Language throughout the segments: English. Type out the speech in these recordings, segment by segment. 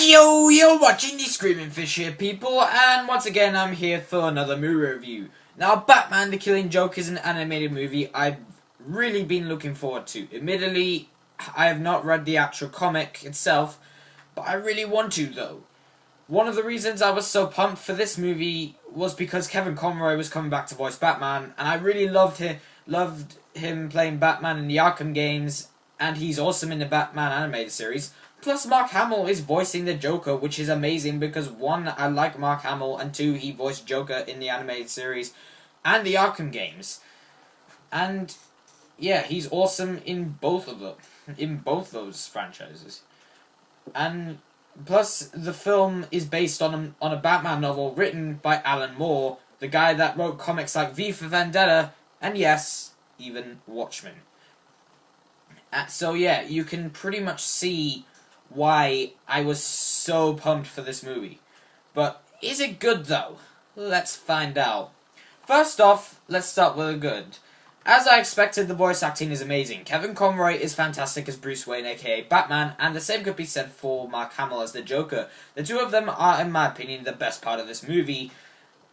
Yo, you're watching the Screaming Fish here, people, and once again I'm here for another movie review. Now, Batman the Killing Joke is an animated movie I've really been looking forward to. Admittedly, I have not read the actual comic itself, but I really want to, though. One of the reasons I was so pumped for this movie was because Kevin Conroy was coming back to voice Batman, and I really loved him playing Batman in the Arkham games, and he's awesome in the Batman animated series. Plus, Mark Hamill is voicing the Joker, which is amazing because, one, I like Mark Hamill, and two, he voiced Joker in the animated series and the Arkham games. And, yeah, he's awesome in both those franchises. And, plus, the film is based on a Batman novel written by Alan Moore, the guy that wrote comics like V for Vendetta, and yes, even Watchmen. So, yeah, you can pretty much see why I was so pumped for this movie. But is it good, though? Let's find out. First off, let's start with the good. As I expected, the voice acting is amazing. Kevin Conroy is fantastic as Bruce Wayne, aka Batman, and the same could be said for Mark Hamill as the Joker. The two of them are, in my opinion, the best part of this movie.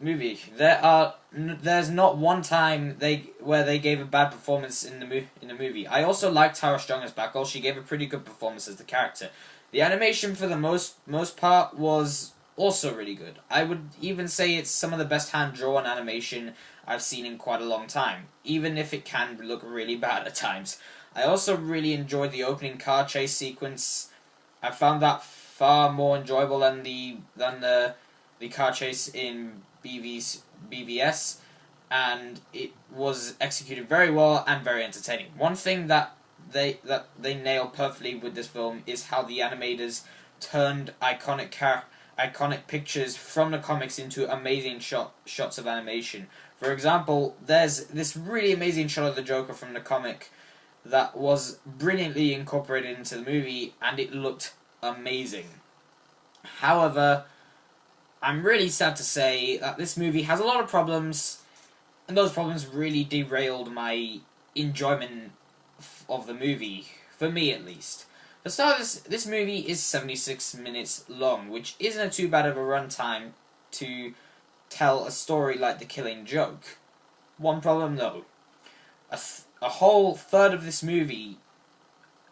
There's not one time where they gave a bad performance in the movie. I also liked Tara Strong as Batgirl. She gave a pretty good performance as the character. The animation for the most part was also really good. I would even say it's some of the best hand-drawn animation I've seen in quite a long time, even if it can look really bad at times. I also really enjoyed the opening car chase sequence. I found that far more enjoyable than the car chase in BVS, and it was executed very well and very entertaining. One thing that they nailed perfectly with this film is how the animators turned iconic pictures from the comics into amazing shots of animation. For example, there's this really amazing shot of the Joker from the comic that was brilliantly incorporated into the movie, and it looked amazing. However, I'm really sad to say that this movie has a lot of problems, and those problems really derailed my enjoyment of the movie, for me at least. For starters, this movie is 76 minutes long, which isn't too bad of a runtime to tell a story like The Killing Joke. One problem though, a whole third of this movie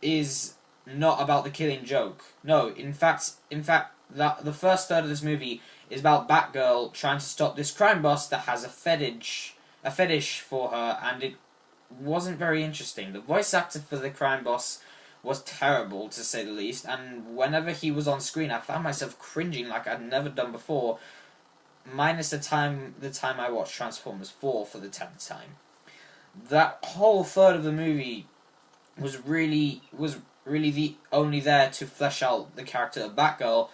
is not about The Killing Joke. No, in fact, the first third of this movie is about Batgirl trying to stop this crime boss that has a fetish for her, and it wasn't very interesting. The voice actor for the crime boss was terrible, to say the least, and whenever he was on screen, I found myself cringing like I'd never done before, minus the time I watched Transformers 4 for the 10th time. That whole third of the movie was really the only there to flesh out the character of Batgirl,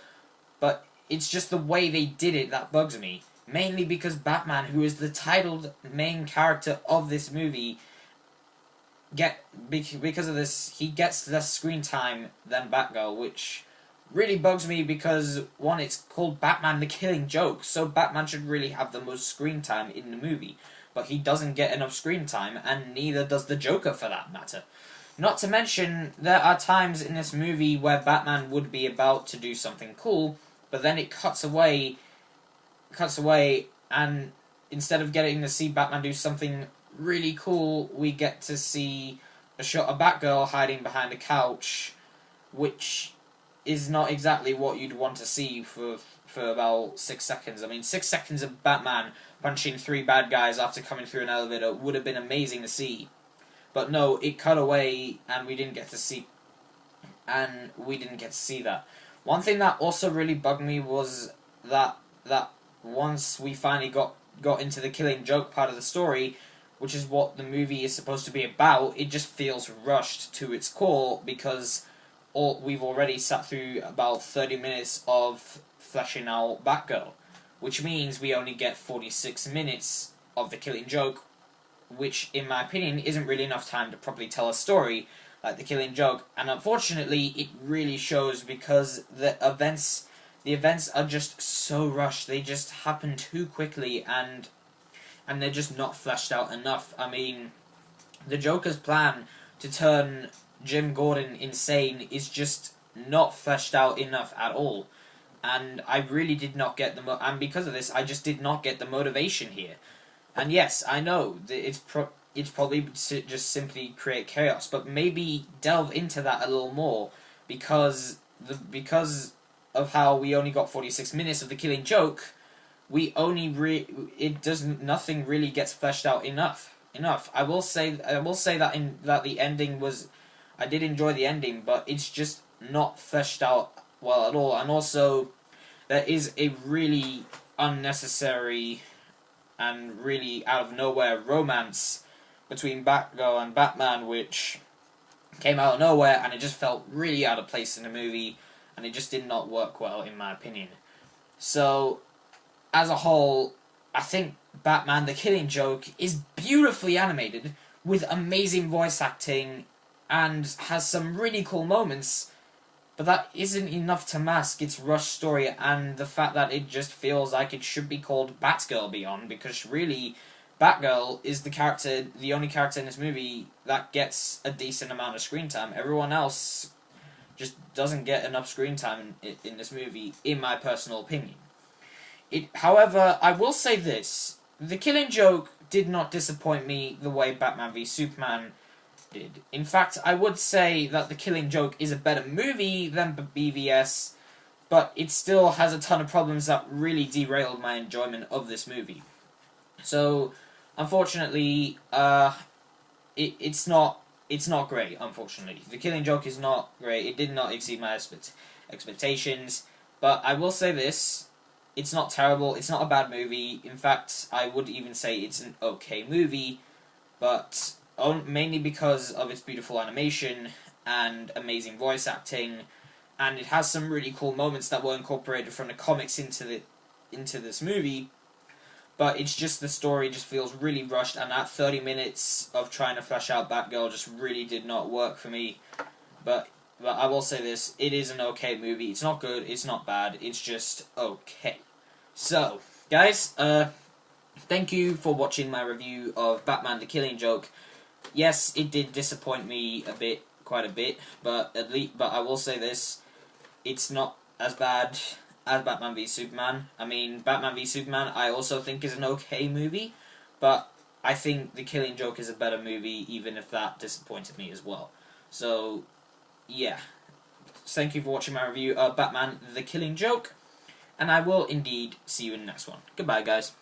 but it's just the way they did it that bugs me. Mainly because Batman, who is the titled main character of this movie, because of this, he gets less screen time than Batgirl, which really bugs me because, one, it's called Batman the Killing Joke, so Batman should really have the most screen time in the movie. But he doesn't get enough screen time, and neither does the Joker for that matter. Not to mention, there are times in this movie where Batman would be about to do something cool, but then it cuts away, and instead of getting to see Batman do something really cool, we get to see a shot of Batgirl hiding behind a couch, which is not exactly what you'd want to see for about 6 seconds. I mean, 6 seconds of Batman punching 3 bad guys after coming through an elevator would have been amazing to see. But no, it cut away, and we didn't get to see that. One thing that also really bugged me was that once we finally got into the Killing Joke part of the story, which is what the movie is supposed to be about, it just feels rushed to its core because we've already sat through about 30 minutes of fleshing out Batgirl, which means we only get 46 minutes of the Killing Joke, which, in my opinion, isn't really enough time to properly tell a story like The Killing Joke, and unfortunately, it really shows because the events are just so rushed. They just happen too quickly, and they're just not fleshed out enough. I mean, the Joker's plan to turn Jim Gordon insane is just not fleshed out enough at all. And I really did not get and because of this, I just did not get the motivation here. And yes, I know that it's probably just simply create chaos, but maybe delve into that a little more, because of how we only got 46 minutes of The Killing Joke, we only nothing really gets fleshed out enough. I will say that the ending was, I did enjoy the ending, but it's just not fleshed out well at all. And also, there is a really unnecessary and really out of nowhere romance between Batgirl and Batman, which came out of nowhere, and it just felt really out of place in the movie, and it just did not work well, in my opinion. So, as a whole, I think Batman: The Killing Joke is beautifully animated, with amazing voice acting, and has some really cool moments, but that isn't enough to mask its rushed story and the fact that it just feels like it should be called Batgirl Beyond, because really, Batgirl is the only character in this movie that gets a decent amount of screen time. Everyone else just doesn't get enough screen time in this movie, in my personal opinion. However, I will say this: The Killing Joke did not disappoint me the way Batman v Superman did. In fact, I would say that The Killing Joke is a better movie than BVS, but it still has a ton of problems that really derailed my enjoyment of this movie. So, unfortunately, it's not great. Unfortunately, The Killing Joke is not great. It did not exceed my expectations. But I will say this: it's not terrible. It's not a bad movie. In fact, I would even say it's an okay movie, but mainly because of its beautiful animation and amazing voice acting, and it has some really cool moments that were incorporated from the comics into this movie. But it's just, the story just feels really rushed, and that 30 minutes of trying to flesh out Batgirl just really did not work for me. But I will say this: it is an okay movie. It's not good, it's not bad, it's just okay. So, guys, thank you for watching my review of Batman: The Killing Joke. Yes, it did disappoint me quite a bit, but I will say this: it's not as bad as Batman v Superman. I mean, Batman v Superman I also think is an okay movie, but I think The Killing Joke is a better movie, even if that disappointed me as well. So, yeah. Thank you for watching my review of Batman: The Killing Joke, and I will indeed see you in the next one. Goodbye, guys.